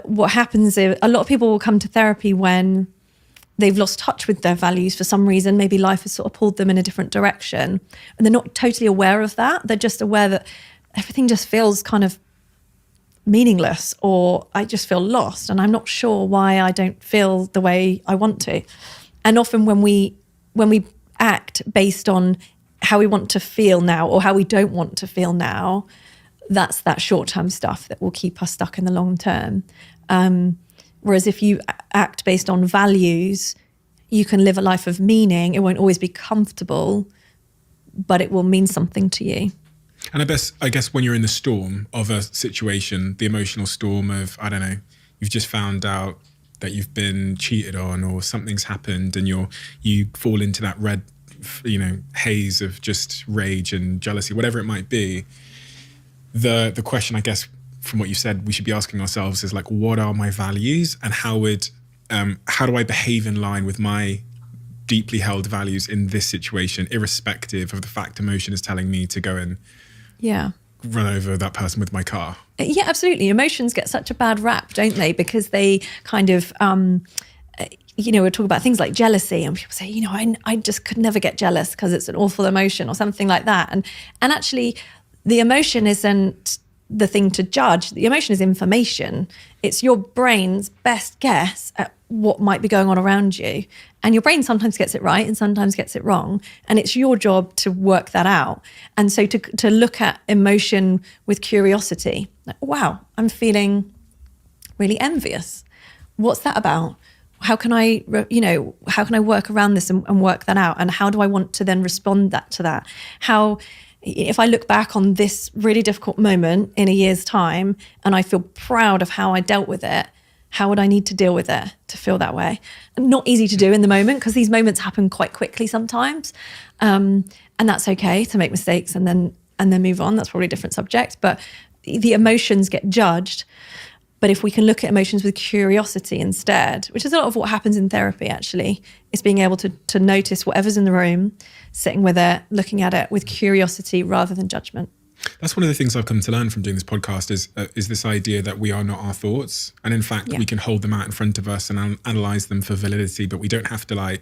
what happens is a lot of people will come to therapy when they've lost touch with their values for some reason. Maybe life has sort of pulled them in a different direction, and they're not totally aware of that. They're just aware that everything just feels kind of meaningless, or I just feel lost and I'm not sure why I don't feel the way I want to. And often when we act based on how we want to feel now or how we don't want to feel now, that's that short-term stuff that will keep us stuck in the long term. Whereas if you act based on values, you can live a life of meaning. It won't always be comfortable, but it will mean something to you. And I guess when you're in the storm of a situation, the emotional storm of, I don't know, you've just found out that you've been cheated on or something's happened, and you fall into that red, haze of just rage and jealousy, whatever it might be. The question, I guess, from what you said, we should be asking ourselves is like, what are my values, and how do I behave in line with my deeply held values in this situation, irrespective of the fact emotion is telling me to go and run over that person with my car? Yeah, absolutely. Emotions get such a bad rap, don't they? Because they kind of, we talk about things like jealousy, and people say, I just could never get jealous because it's an awful emotion or something like that. And actually, the emotion isn't the thing to judge. The emotion is information. It's your brain's best guess at what might be going on around you. And your brain sometimes gets it right and sometimes gets it wrong. And it's your job to work that out. And so to look at emotion with curiosity, like, wow, I'm feeling really envious. What's that about? How can I work around this and work that out? And how do I want to then respond to that? If I look back on this really difficult moment in a year's time and I feel proud of how I dealt with it, how would I need to deal with it to feel that way? Not easy to do in the moment, because these moments happen quite quickly sometimes. And that's okay to make mistakes and then move on. That's probably a different subject. But the emotions get judged. But if we can look at emotions with curiosity instead, which is a lot of what happens in therapy actually, is being able to notice whatever's in the room, sitting with it, looking at it with curiosity rather than judgment. That's one of the things I've come to learn from doing this podcast is this idea that we are not our thoughts. And in fact, we can hold them out in front of us and analyze them for validity, but we don't have to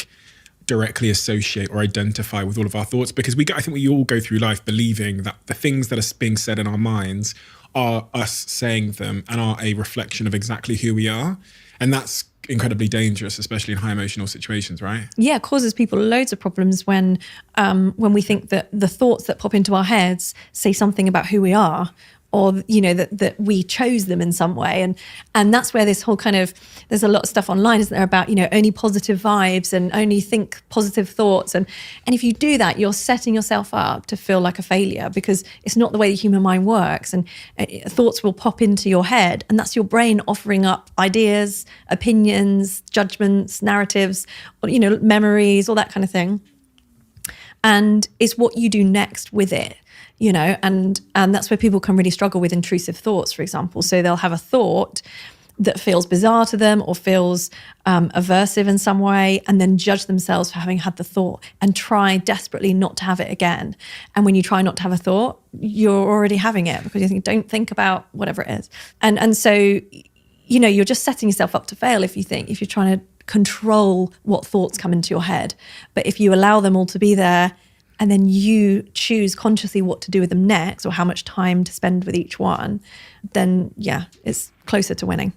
directly associate or identify with all of our thoughts, because I think we all go through life believing that the things that are being said in our minds are us saying them and are a reflection of exactly who we are. And that's incredibly dangerous, especially in high emotional situations, right? Yeah, it causes people loads of problems when we think that the thoughts that pop into our heads say something about who we are, or that we chose them in some way, and that's where this whole kind of, there's a lot of stuff online, isn't there, about only positive vibes and only think positive thoughts, and if you do that, you're setting yourself up to feel like a failure, because it's not the way the human mind works, and thoughts will pop into your head, and that's your brain offering up ideas, opinions, judgments, narratives, memories, all that kind of thing, and it's what you do next with it. And that's where people can really struggle with intrusive thoughts, for example. So they'll have a thought that feels bizarre to them or feels aversive in some way, and then judge themselves for having had the thought and try desperately not to have it again. And when you try not to have a thought, you're already having it, because you think, don't think about whatever it is. And so, you're just setting yourself up to fail if you're trying to control what thoughts come into your head. But if you allow them all to be there, and then you choose consciously what to do with them next, or how much time to spend with each one, then it's closer to winning.